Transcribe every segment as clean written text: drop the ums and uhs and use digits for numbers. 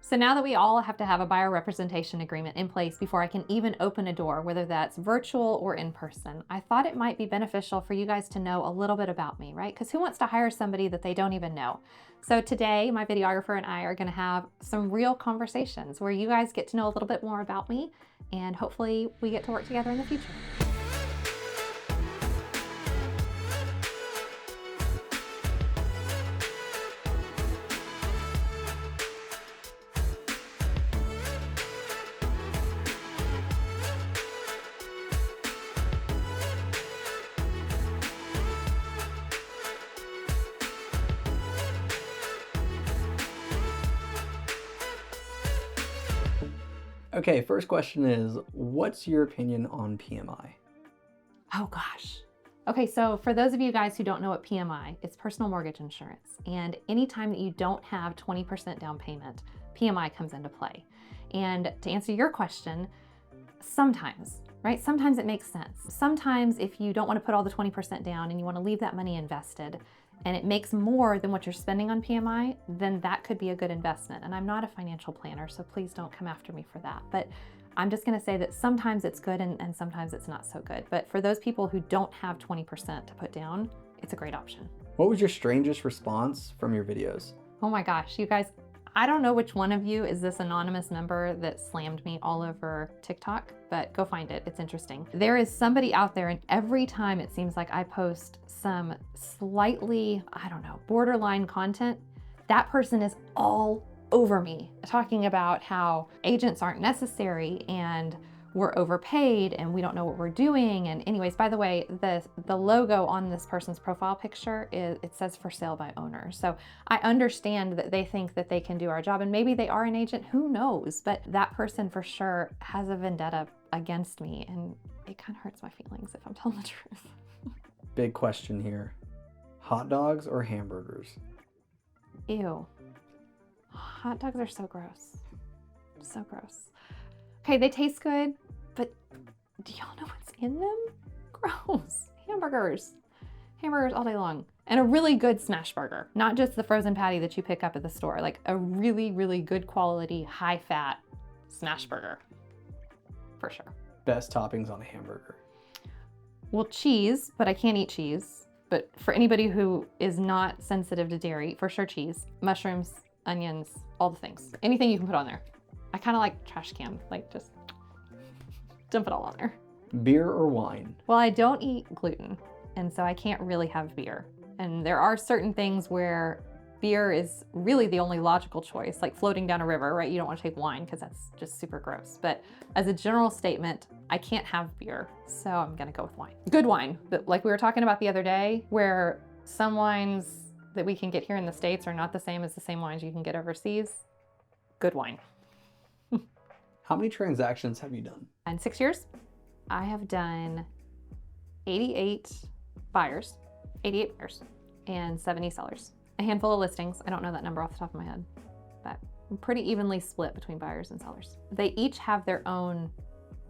So now that we all have to have a buyer representation agreement in place before I can even open a door, whether that's virtual or in person, I thought it might be beneficial for you guys to know a little bit about me, right? Because who wants to hire somebody that they don't even know? So today, my videographer and I are going to have some real conversations where you guys get to know a little bit more about me, and hopefully we get to work together in the future. Okay, first question is, what's your opinion on PMI? Oh gosh. Okay, so for those of you guys who don't know what PMI, it's personal mortgage insurance. And anytime that you don't have 20% down payment, PMI comes into play. And to answer your question, sometimes, right? Sometimes it makes sense. Sometimes if you don't want to put all the 20% down and you want to leave that money invested and it makes more than what you're spending on PMI, then that could be a good investment. And I'm not a financial planner, so please don't come after me for that. But I'm just going to say that sometimes it's good and sometimes it's not so good. But for those people who don't have 20% to put down, it's a great option. What was your strangest response from your videos? Oh my gosh, you guys, I don't know which one of you is this anonymous member that slammed me all over TikTok, but go find it. It's interesting. There is somebody out there, and every time it seems like I post some slightly, I don't know, borderline content, that person is all over me talking about how agents aren't necessary and we're overpaid and we don't know what we're doing. And anyways, by the way, the logo on this person's profile picture it says for sale by owner. So I understand that they think that they can do our job, and maybe they are an agent, who knows? But that person for sure has a vendetta against me, and it kind of hurts my feelings if I'm telling the truth. Big question here. Hot dogs or hamburgers? Ew. Hot dogs are so gross. So gross. Okay, they taste good, but do y'all know what's in them? Gross. Hamburgers. Hamburgers all day long. And a really good smash burger. Not just the frozen patty that you pick up at the store. Like a really, really good quality, high fat smash burger. For sure. Best toppings on a hamburger? Well, cheese, but I can't eat cheese. But for anybody who is not sensitive to dairy, for sure cheese. Mushrooms, onions, all the things. Anything you can put on there. I kind of like trash can, like just dump it all on there. Beer or wine? Well, I don't eat gluten, and so I can't really have beer. And there are certain things where beer is really the only logical choice, like floating down a river, right? You don't want to take wine because that's just super gross. But as a general statement, I can't have beer, so I'm gonna go with wine. Good wine, but like we were talking about the other day, where some wines that we can get here in the States are not the same as the same wines you can get overseas. Good wine. How many transactions have you done? In 6 years, I have done 88 buyers, and 70 sellers. A handful of listings. I don't know that number off the top of my head, but pretty evenly split between buyers and sellers. They each have their own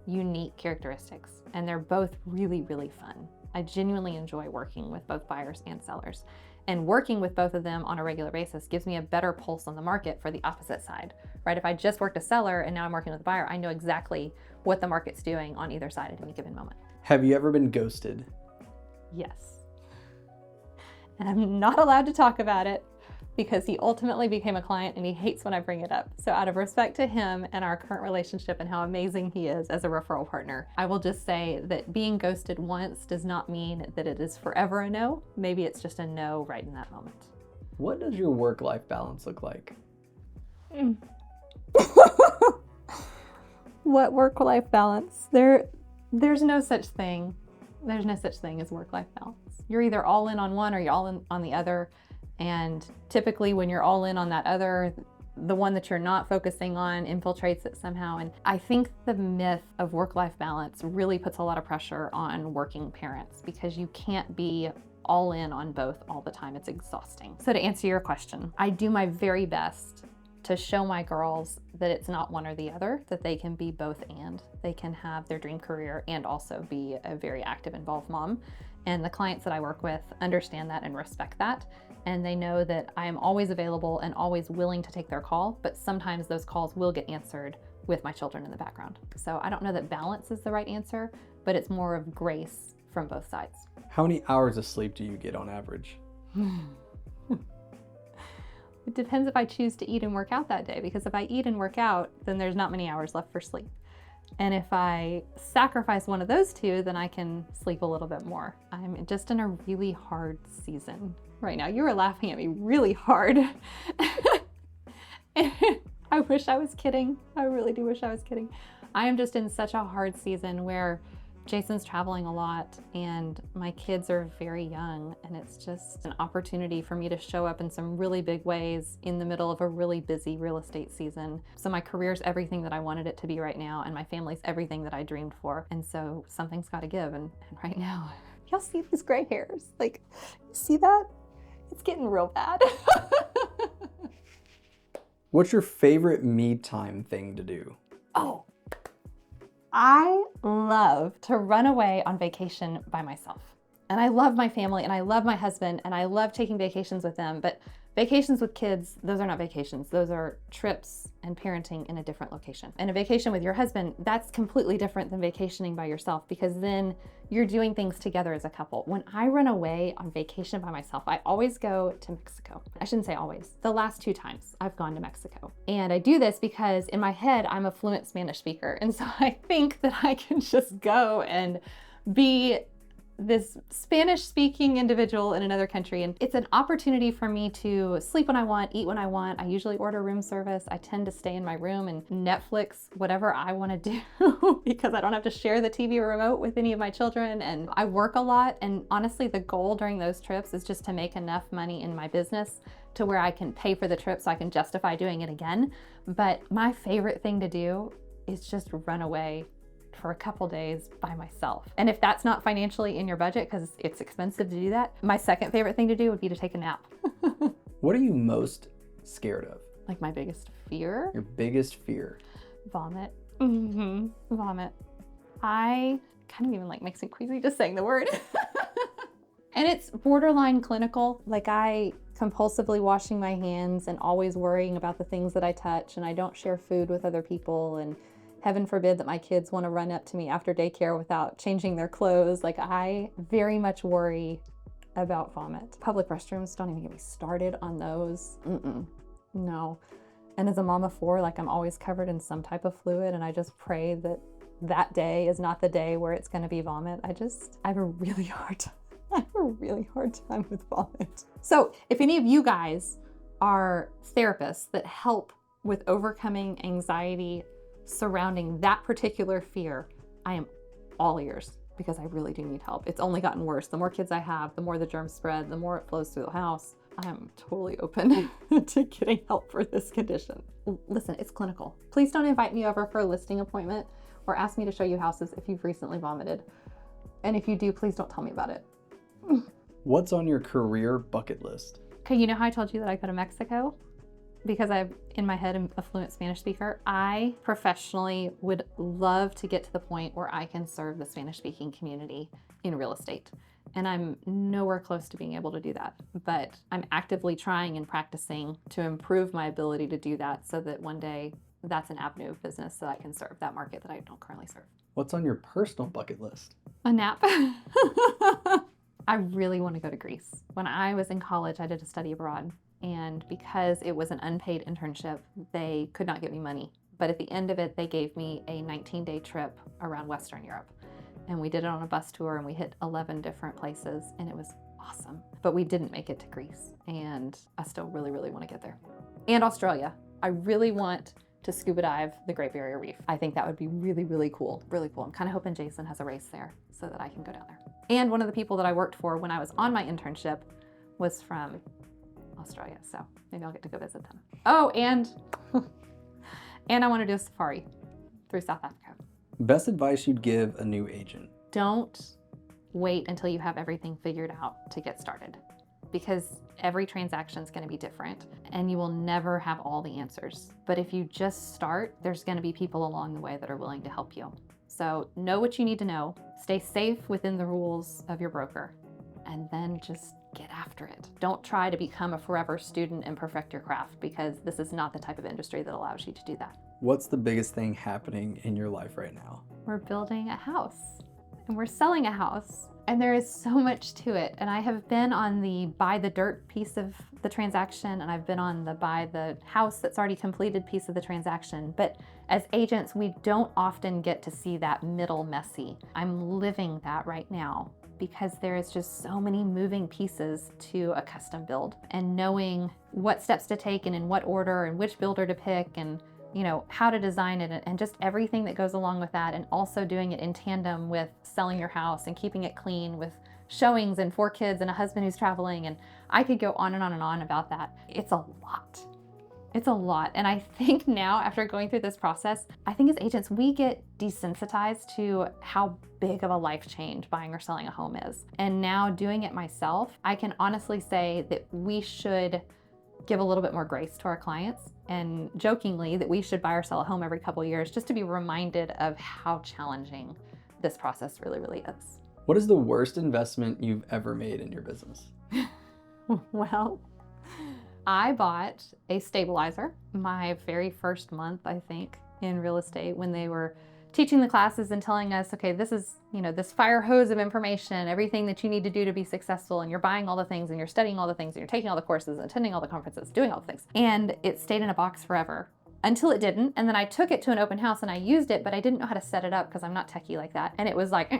unique characteristics, and they're both really, really fun. I genuinely enjoy working with both buyers and sellers. And working with both of them on a regular basis gives me a better pulse on the market for the opposite side, right? If I just worked a seller and now I'm working with a buyer, I know exactly what the market's doing on either side at any given moment. Have you ever been ghosted? Yes. And I'm not allowed to talk about it because he ultimately became a client and he hates when I bring it up. So out of respect to him and our current relationship and how amazing he is as a referral partner, I will just say that being ghosted once does not mean that it is forever a no. Maybe it's just a no right in that moment. What does your work-life balance look like? What work-life balance? There's no such thing. There's no such thing as work-life balance. You're either all in on one or you're all in on the other. And typically when you're all in on that other, the one that you're not focusing on infiltrates it somehow. And I think the myth of work-life balance really puts a lot of pressure on working parents because you can't be all in on both all the time. It's exhausting. So to answer your question, I do my very best to show my girls that it's not one or the other, that they can be both and. They can have their dream career and also be a very active, involved mom. And the clients that I work with understand that and respect that. And they know that I am always available and always willing to take their call, but sometimes those calls will get answered with my children in the background. So I don't know that balance is the right answer, but it's more of grace from both sides. How many hours of sleep do you get on average? It depends if I choose to eat and work out that day, because if I eat and work out, then there's not many hours left for sleep. And if I sacrifice one of those two, then I can sleep a little bit more. I'm just in a really hard season right now. You were laughing at me really hard. I wish I was kidding. I really do wish I was kidding. I am just in such a hard season where Jason's traveling a lot and my kids are very young, and it's just an opportunity for me to show up in some really big ways in the middle of a really busy real estate season. So my career's everything that I wanted it to be right now, and my family's everything that I dreamed for. And so something's got to give. And right now, y'all see these gray hairs? Like, you see that? It's getting real bad. What's your favorite me time thing to do? Oh, I love to run away on vacation by myself. And I love my family and I love my husband and I love taking vacations with them. But vacations with kids, those are not vacations. Those are trips and parenting in a different location. And a vacation with your husband, that's completely different than vacationing by yourself, because then you're doing things together as a couple. When I run away on vacation by myself, I always go to Mexico. I shouldn't say always. The last 2 times I've gone to Mexico. And I do this because in my head, I'm a fluent Spanish speaker. And so I think that I can just go and be this Spanish-speaking individual in another country. And it's an opportunity for me to sleep when I want, eat when I want. I usually order room service. I tend to stay in my room and Netflix whatever I want to do because I don't have to share the TV remote with any of my children. And I work a lot. And honestly, the goal during those trips is just to make enough money in my business to where I can pay for the trip so I can justify doing it again. But my favorite thing to do is just run away for a couple days by myself. And if that's not financially in your budget, because it's expensive to do that, my second favorite thing to do would be to take a nap. What are you most scared of? Like my biggest fear? Your biggest fear? Vomit. Vomit. I kind of even like makes me queasy just saying the word. And it's borderline clinical. Like I compulsively washing my hands and always worrying about the things that I touch, and I don't share food with other people, and heaven forbid that my kids want to run up to me after daycare without changing their clothes. Like I very much worry about vomit. Public restrooms, don't even get me started on those. No. And as a mom of 4, like I'm always covered in some type of fluid, and I just pray that that day is not the day where it's going to be vomit. I have a really hard time. I have a really hard time with vomit. So if any of you guys are therapists that help with overcoming anxiety surrounding that particular fear, I am all ears, because I really do need help. It's only gotten worse. The more kids I have, the more the germs spread, the more it flows through the house. I am totally open to getting help for this condition. Listen, it's clinical. Please don't invite me over for a listing appointment or ask me to show you houses if you've recently vomited. And if you do, please don't tell me about it. What's on your career bucket list? Okay, you know how I told you that I go to Mexico? Because in my head, I'm a fluent Spanish speaker. I professionally would love to get to the point where I can serve the Spanish speaking community in real estate. And I'm nowhere close to being able to do that. But I'm actively trying and practicing to improve my ability to do that so that one day that's an avenue of business that I can serve that market that I don't currently serve. What's on your personal bucket list? A nap. I really want to go to Greece. When I was in college, I did a study abroad. And because it was an unpaid internship, they could not give me money. But at the end of it, they gave me a 19-day trip around Western Europe. And we did it on a bus tour, and we hit 11 different places, and it was awesome. But we didn't make it to Greece, and I still really, really want to get there. And Australia. I really want to scuba dive the Great Barrier Reef. I think that would be really, really cool. Really cool. I'm kind of hoping Jason has a race there so that I can go down there. And one of the people that I worked for when I was on my internship was from Australia, so maybe I'll get to go visit them. Oh, and I want to do a safari through South Africa. Best advice you'd give a new agent? Don't wait until you have everything figured out to get started, because every transaction is going to be different and you will never have all the answers. But if you just start, there's going to be people along the way that are willing to help you. So know what you need to know, stay safe within the rules of your broker, and then just get after it. Don't try to become a forever student and perfect your craft, because this is not the type of industry that allows you to do that. What's the biggest thing happening in your life right now? We're building a house and we're selling a house, and there is so much to it. And I have been on the buy the dirt piece of the transaction, and I've been on the buy the house that's already completed piece of the transaction. But as agents, we don't often get to see that middle messy. I'm living that right now, because there is just so many moving pieces to a custom build, and knowing what steps to take and in what order and which builder to pick, and how to design it, and just everything that goes along with that, and also doing it in tandem with selling your house and keeping it clean with showings and 4 kids and a husband who's traveling. And I could go on and on and on about that. It's a lot. It's a lot. And I think now, after going through this process, I think as agents, we get desensitized to how big of a life change buying or selling a home is. And now doing it myself, I can honestly say that we should give a little bit more grace to our clients, and jokingly that we should buy or sell a home every couple of years, just to be reminded of how challenging this process really, really is. What is the worst investment you've ever made in your business? Well, I bought a stabilizer my very first month, I think, in real estate, when they were teaching the classes and telling us, okay, this is, this fire hose of information, everything that you need to do to be successful, and you're buying all the things, and you're studying all the things, and you're taking all the courses, and attending all the conferences, doing all the things. And it stayed in a box forever until it didn't. And then I took it to an open house and I used it, but I didn't know how to set it up because I'm not techie like that. And it was like,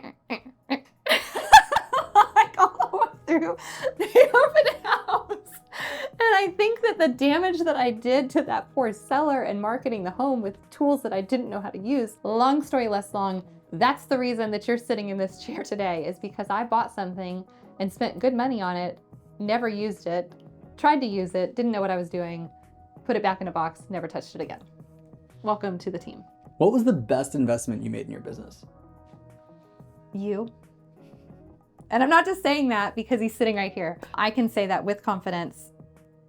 like all the way through the open house. And I think that the damage that I did to that poor seller and marketing the home with tools that I didn't know how to use, long story less long, that's the reason that you're sitting in this chair today, is because I bought something and spent good money on it, never used it, tried to use it, didn't know what I was doing, put it back in a box, never touched it again. Welcome to the team. What was the best investment you made in your business? You. And I'm not just saying that because he's sitting right here. I can say that with confidence.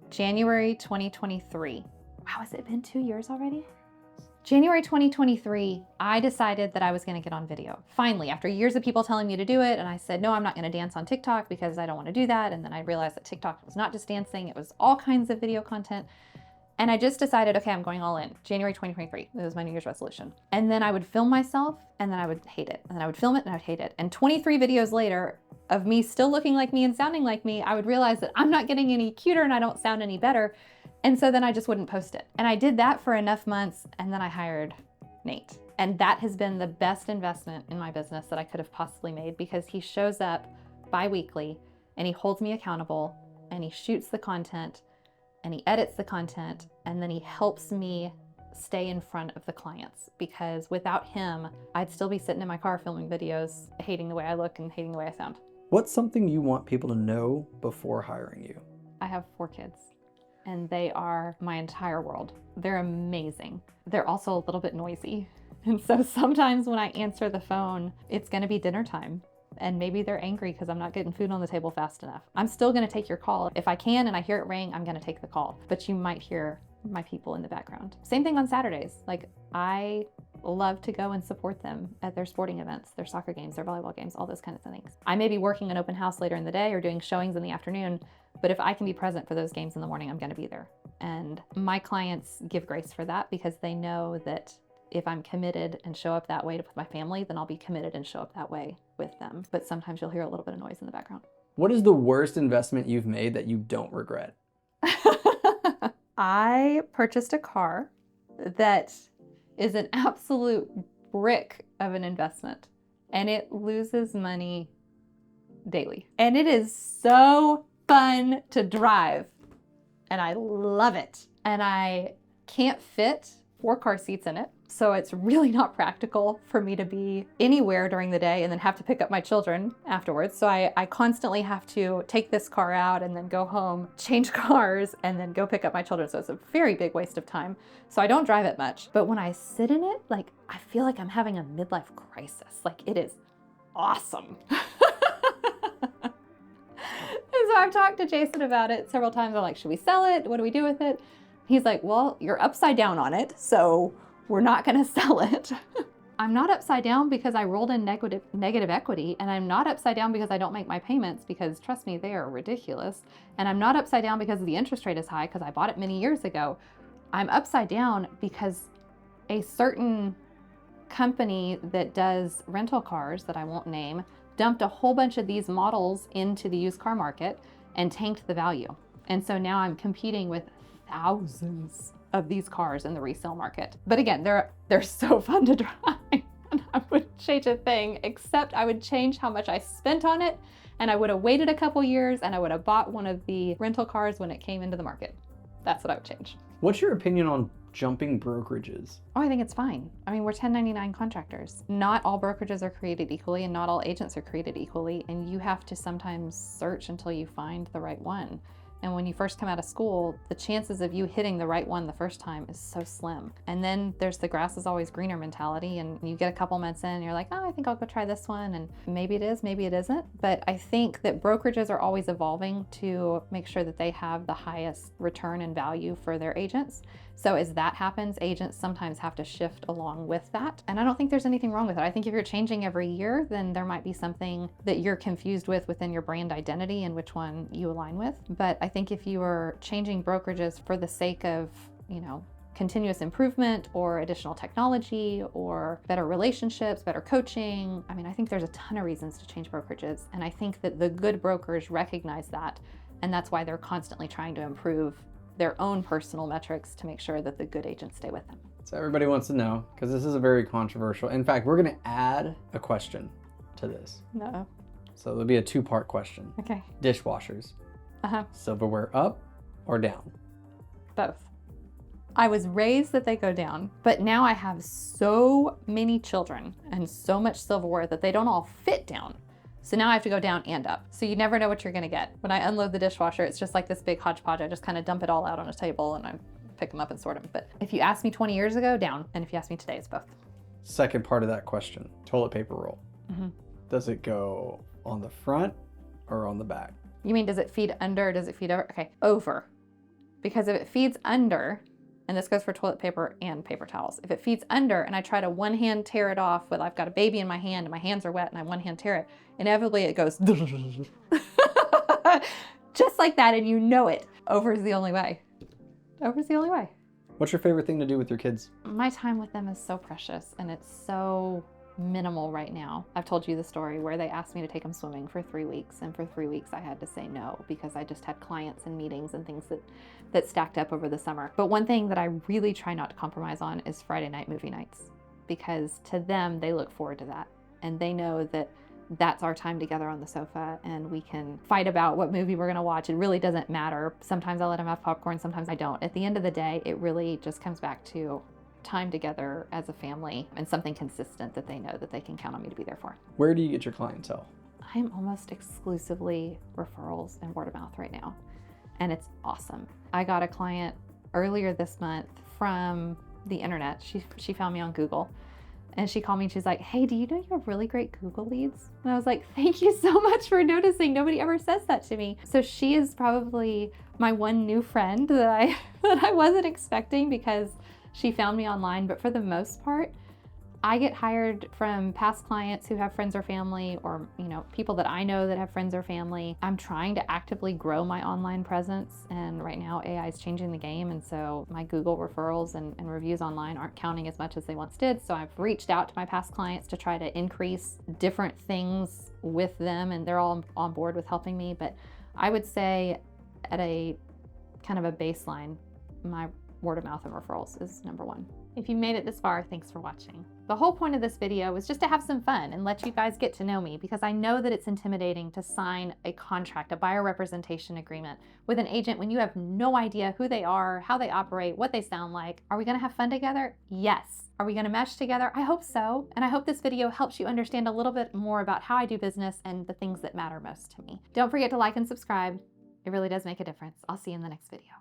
January 2023. Wow, has it been 2 years already? January 2023, I decided that I was going to get on video. Finally, after years of people telling me to do it, and I said, no, I'm not going to dance on TikTok because I don't want to do that. And then I realized that TikTok was not just dancing, it was all kinds of video content. And I just decided, okay, I'm going all in. January 2023, this was my New Year's resolution. And then I would film myself, and then I would hate it. And then I would film it, and I would hate it. And 23 videos later of me still looking like me and sounding like me, I would realize that I'm not getting any cuter and I don't sound any better. And so then I just wouldn't post it. And I did that for enough months, and then I hired Nate. And that has been the best investment in my business that I could have possibly made, because he shows up bi-weekly and he holds me accountable, and he shoots the content, and he edits the content, and then he helps me stay in front of the clients, because without him, I'd still be sitting in my car filming videos, hating the way I look and hating the way I sound. What's something you want people to know before hiring you? I have 4 kids, and they are my entire world. They're amazing. They're also a little bit noisy. And so sometimes when I answer the phone, it's gonna be dinner time. And maybe they're angry because I'm not getting food on the table fast enough. I'm still gonna take your call. If I can and I hear it ring, I'm gonna take the call. But you might hear my people in the background. Same thing on Saturdays. Like, I love to go and support them at their sporting events, their soccer games, their volleyball games, all those kinds of things. I may be working an open house later in the day or doing showings in the afternoon, but if I can be present for those games in the morning, I'm gonna be there. And my clients give grace for that, because they know that if I'm committed and show up that way with my family, then I'll be committed and show up that way with them. But sometimes you'll hear a little bit of noise in the background. What is the worst investment you've made that you don't regret? I purchased a car that is an absolute brick of an investment, and it loses money daily. And it is so fun to drive, and I love it. And I can't fit 4 car seats in it. So it's really not practical for me to be anywhere during the day and then have to pick up my children afterwards. So I constantly have to take this car out and then go home, change cars, and then go pick up my children. So it's a very big waste of time. So I don't drive it much. But when I sit in it, like, I feel like I'm having a midlife crisis. Like, it is awesome. And so I've talked to Jason about it several times. I'm like, should we sell it? What do we do with it? He's like, well, you're upside down on it, so we're not gonna sell it. I'm not upside down because I rolled in negative equity, and I'm not upside down because I don't make my payments, because trust me, they are ridiculous. And I'm not upside down because the interest rate is high because I bought it many years ago. I'm upside down because a certain company that does rental cars that I won't name dumped a whole bunch of these models into the used car market and tanked the value. And so now I'm competing with thousands of these cars in the resale market. But again, they're so fun to drive, and I wouldn't change a thing, except I would change how much I spent on it, and I would have waited a couple years, and I would have bought one of the rental cars when it came into the market. That's what I would change. What's your opinion on jumping brokerages? Oh, I think it's fine. I mean, we're 1099 contractors. Not all brokerages are created equally, and not all agents are created equally, and you have to sometimes search until you find the right one. And when you first come out of school, the chances of you hitting the right one the first time is so slim. And then there's the grass is always greener mentality, and you get a couple months in and you're like, oh, I think I'll go try this one. And maybe it is, maybe it isn't. But I think that brokerages are always evolving to make sure that they have the highest return and value for their agents. So as that happens, agents sometimes have to shift along with that. And I don't think there's anything wrong with it. I think if you're changing every year, then there might be something that you're confused with within your brand identity and which one you align with. But I think if you are changing brokerages for the sake of, continuous improvement or additional technology or better relationships, better coaching, I think there's a ton of reasons to change brokerages. And I think that the good brokers recognize that. And that's why they're constantly trying to improve their own personal metrics to make sure that the good agents stay with them. So everybody wants to know, because this is a very controversial. In fact, we're going to add a question to this. No. So there'll be a two-part question. Okay. Dishwashers. Silverware up or down? Both. I was raised that they go down, but now I have so many children and so much silverware that they don't all fit down. So now I have to go down and up. So you never know what you're gonna get. When I unload the dishwasher, it's just like this big hodgepodge. I just kind of dump it all out on a table and I pick them up and sort them. But if you asked me 20 years ago, down. And if you ask me today, it's both. Second part of that question, toilet paper roll. Mm-hmm. Does it go on the front or on the back? You mean, does it feed under or does it feed over? Okay, over. Because if it feeds under, and this goes for toilet paper and paper towels, if it feeds under and I try to one hand tear it off, I've got a baby in my hand and my hands are wet and I one hand tear it, inevitably it goes just like that, and you know it. Over is the only way. Over is the only way. What's your favorite thing to do with your kids? My time with them is so precious, and it's so minimal right now. I've told you the story where they asked me to take them swimming for 3 weeks, and for 3 weeks I had to say no because I just had clients and meetings and things that stacked up over the summer. But one thing that I really try not to compromise on is Friday night movie nights, because to them, they look forward to that, and they know that that's our time together on the sofa, and we can fight about what movie we're gonna watch. It really doesn't matter. Sometimes I let them have popcorn, sometimes I don't. At the end of the day, it really just comes back to time together as a family and something consistent that they know that they can count on me to be there for. Where do you get your clientele? I'm almost exclusively referrals and word of mouth right now, and it's awesome. I got a client earlier this month from the internet. She found me on Google. And she called me and she's like, hey, do you know you have really great Google leads? And I was like, thank you so much for noticing. Nobody ever says that to me. So she is probably my one new friend that I wasn't expecting, because she found me online. But for the most part, I get hired from past clients who have friends or family, or people that I know that have friends or family. I'm trying to actively grow my online presence, and right now AI is changing the game, and so my Google referrals and reviews online aren't counting as much as they once did. So I've reached out to my past clients to try to increase different things with them, and they're all on board with helping me. But I would say at a kind of a baseline, my word of mouth and referrals is number one. If you made it this far, thanks for watching. The whole point of this video was just to have some fun and let you guys get to know me, because I know that it's intimidating to sign a contract, a buyer representation agreement with an agent when you have no idea who they are, how they operate, what they sound like. Are we gonna have fun together? Yes. Are we gonna mesh together? I hope so. And I hope this video helps you understand a little bit more about how I do business and the things that matter most to me. Don't forget to like and subscribe. It really does make a difference. I'll see you in the next video.